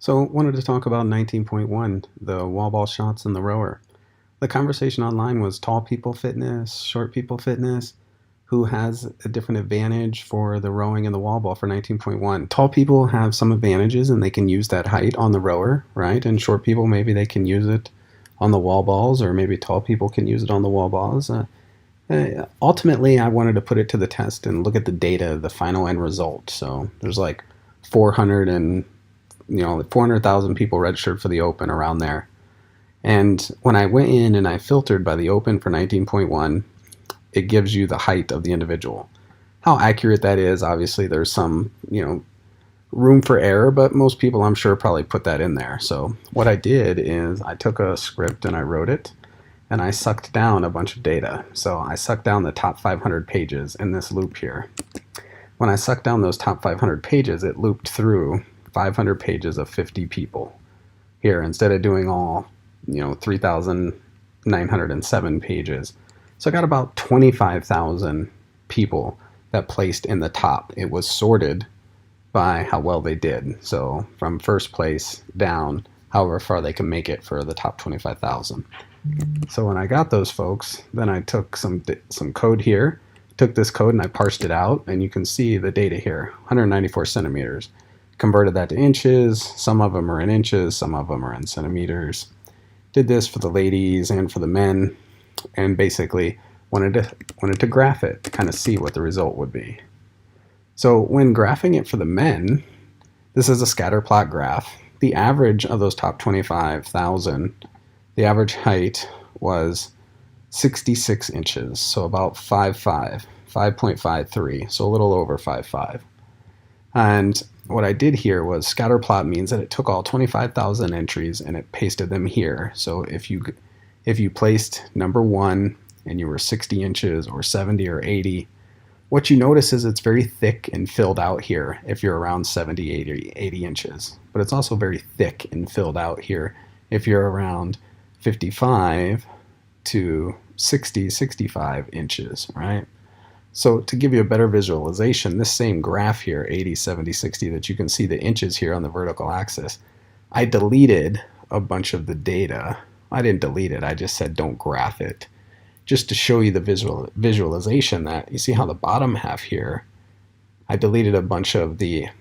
So, wanted to talk about 19.1, the wall ball shots and the rower. The conversation online was tall people fitness, short people fitness, who has a different advantage for the rowing and the wall ball for 19.1. Tall people have some advantages and they can use that height on the rower, right? And short people, maybe they can use it on the wall balls, or maybe tall people can use it on the wall balls. Ultimately, I wanted to put it to the test and look at the data, the final end result. So there's like 400 and 400,000 people registered for the Open around there. And when I went in and I filtered by the Open for 19.1, it gives you the height of the individual. How accurate that is, obviously, there's some, room for error, but most people, I'm sure, probably put that in there. So what I did is I took a script and I wrote it, and I sucked down a bunch of data. So I sucked down the top 500 pages in this loop here. When I sucked down those top 500 pages, it looped through 500 pages of 50 people here instead of doing all 3,907 pages. So I got about 25,000 people that placed in the top. It was sorted by how well they did. So from first place down, however far they can make it for the top 25,000. So when I got those folks, then I took some code here, took this code and I parsed it out, and you can see the data here, 194 centimeters. Converted that to inches. Some of them are in inches, some of them are in centimeters. Did this for the ladies and for the men, and basically wanted to graph it to kind of see what the result would be. So when graphing it for the men, this is a scatter plot graph. The average of those top 25,000, the average height was 66 inches, so about 5'5", 5.53, so a little over 5'5". And what I did here was scatter plot means that it took all 25,000 entries and it pasted them here. So if you placed number one and you were 60 inches or 70 or 80, what you notice is it's very thick and filled out here if you're around 70, 80 inches. But it's also very thick and filled out here if you're around 55 to 60, 65 inches, right? So to give you a better visualization, this same graph here, 80, 70, 60, that you can see the inches here on the vertical axis, I deleted a bunch of the data. I didn't delete it, I just said don't graph it, just to show you the visualization that you see how the bottom half here, I deleted a bunch of the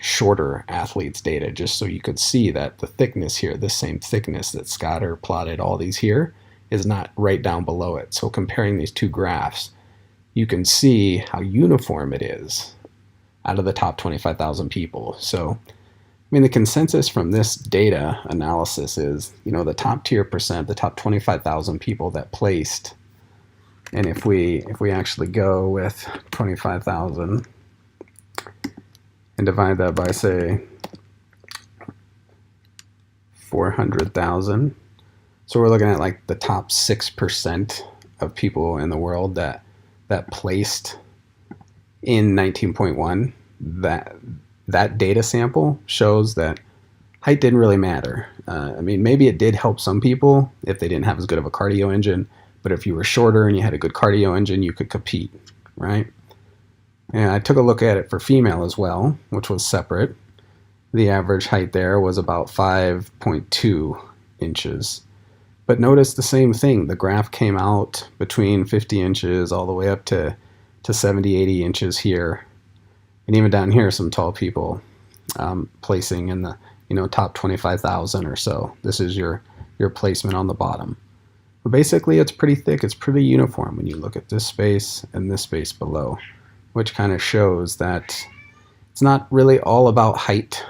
shorter athletes data just so you could see that the thickness here, this same thickness that Scatter plotted all these here, is not right down below it. So comparing these two graphs, you can see how uniform it is out of the top 25,000 people. So, I mean, the consensus from this data analysis is, the top tier percent, the top 25,000 people that placed, and if we actually go with 25,000 and divide that by, say, 400,000, so we're looking at like the top 6% of people in the world that placed in 19.1, that data sample shows that height didn't really matter. I mean, maybe it did help some people if they didn't have as good of a cardio engine, but if you were shorter and you had a good cardio engine, you could compete, right? And I took a look at it for female as well, which was separate. The average height there was about 5.2 inches. But notice the same thing. The graph came out between 50 inches all the way up to 70, 80 inches here. And even down here, some tall people placing in the top 25,000 or so. This is your placement on the bottom. But basically, it's pretty thick. It's pretty uniform when you look at this space and this space below, which kind of shows that it's not really all about height.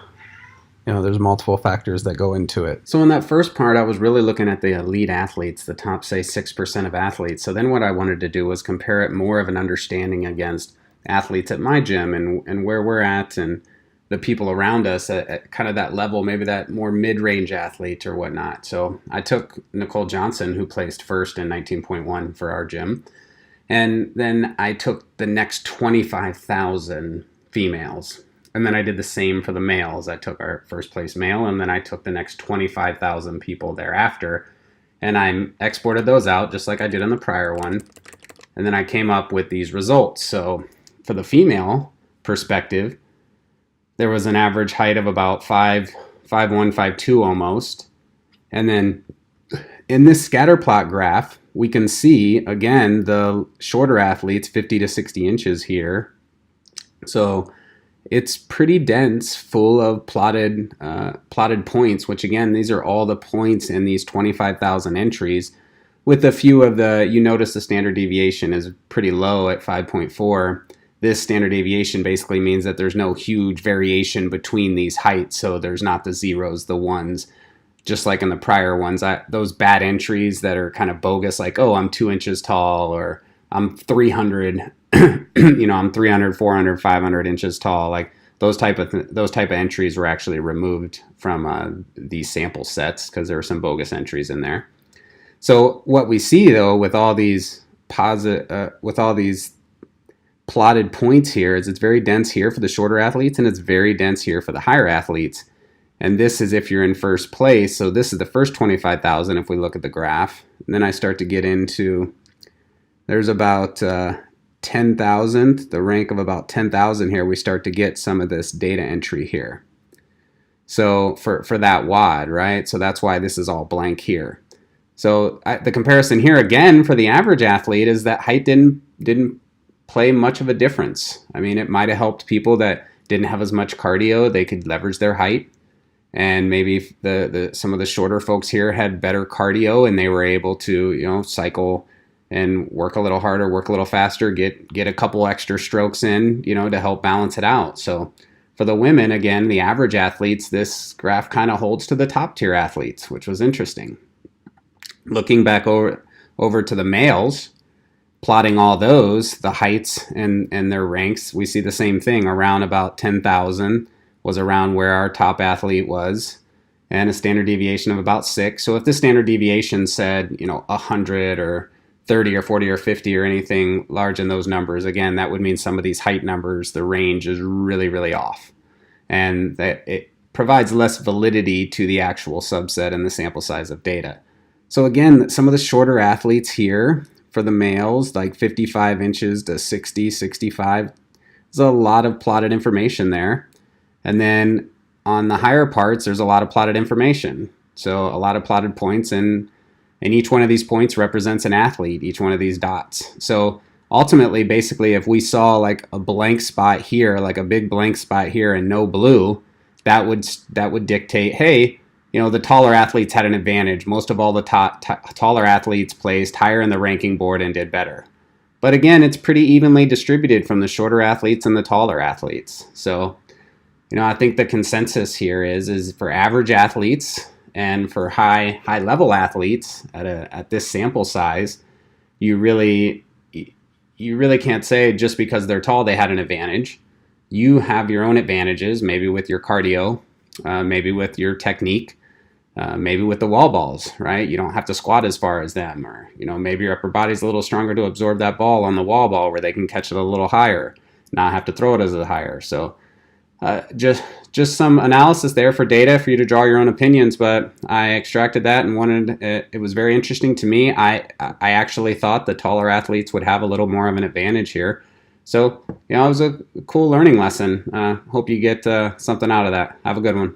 There's multiple factors that go into it. So in that first part, I was really looking at the elite athletes, the top, say, 6% of athletes. So then what I wanted to do was compare it more of an understanding against athletes at my gym and where we're at and the people around us at kind of that level, maybe that more mid-range athlete or whatnot. So I took Nicole Johnson, who placed first in 19.1 for our gym. And then I took the next 25,000 females. And then I did the same for the males. I took our first place male, and then I took the next 25,000 people thereafter. And I exported those out just like I did on the prior one. And then I came up with these results. So for the female perspective, there was an average height of about 5 5'1", 5'2" almost. And then in this scatter plot graph, we can see, again, the shorter athletes, 50 to 60 inches here. So it's pretty dense, full of plotted points, which again, these are all the points in these 25,000 entries. With a few of the, you notice the standard deviation is pretty low at 5.4. This standard deviation basically means that there's no huge variation between these heights, so there's not the zeros, the ones, just like in the prior ones. Those bad entries that are kind of bogus, like, oh, I'm 2 inches tall, or I'm 300, I'm 300, 400, 500 inches tall. Like those type of entries were actually removed from these sample sets because there were some bogus entries in there. So what we see though with all these plotted points here is it's very dense here for the shorter athletes, and it's very dense here for the higher athletes. And this is if you're in first place. So this is the first 25,000 if we look at the graph. And then I start to get into, there's about 10,000, the rank of about 10,000 here. We start to get some of this data entry here. So for that WOD, right? So that's why this is all blank here. So the comparison here again for the average athlete is that height didn't play much of a difference. I mean, it might have helped people that didn't have as much cardio. They could leverage their height. And maybe some of the shorter folks here had better cardio and they were able to, cycle and work a little harder, work a little faster, get a couple extra strokes in, to help balance it out. So for the women, again, the average athletes, this graph kind of holds to the top tier athletes, which was interesting. Looking back over to the males, plotting all those, the heights and their ranks, we see the same thing. Around about 10,000 was around where our top athlete was, and a standard deviation of about 6. So if the standard deviation said, 100 or 30 or 40 or 50 or anything large in those numbers, again, that would mean some of these height numbers, the range is really, really off. And that it provides less validity to the actual subset and the sample size of data. So again, some of the shorter athletes here for the males, like 55 inches to 60, 65, there's a lot of plotted information there. And then on the higher parts, there's a lot of plotted information. So a lot of plotted points, and each one of these points represents an athlete, each one of these dots. So ultimately, basically, if we saw like a blank spot here, like a big blank spot here and no blue, that would dictate, hey, the taller athletes had an advantage. Most of all the taller athletes placed higher in the ranking board and did better. But again, it's pretty evenly distributed from the shorter athletes and the taller athletes. So I think the consensus here is for average athletes and for high level athletes at this sample size, you really can't say just because they're tall they had an advantage. You have your own advantages, maybe with your cardio, maybe with your technique, maybe with the wall balls, right? You don't have to squat as far as them, or maybe your upper body's a little stronger to absorb that ball on the wall ball where they can catch it a little higher, not have to throw it as a higher. So just some analysis there for data for you to draw your own opinions, but I extracted that and wanted it was very interesting to me. I actually thought the taller athletes would have a little more of an advantage here. So, it was a cool learning lesson. Hope you get something out of that. Have a good one.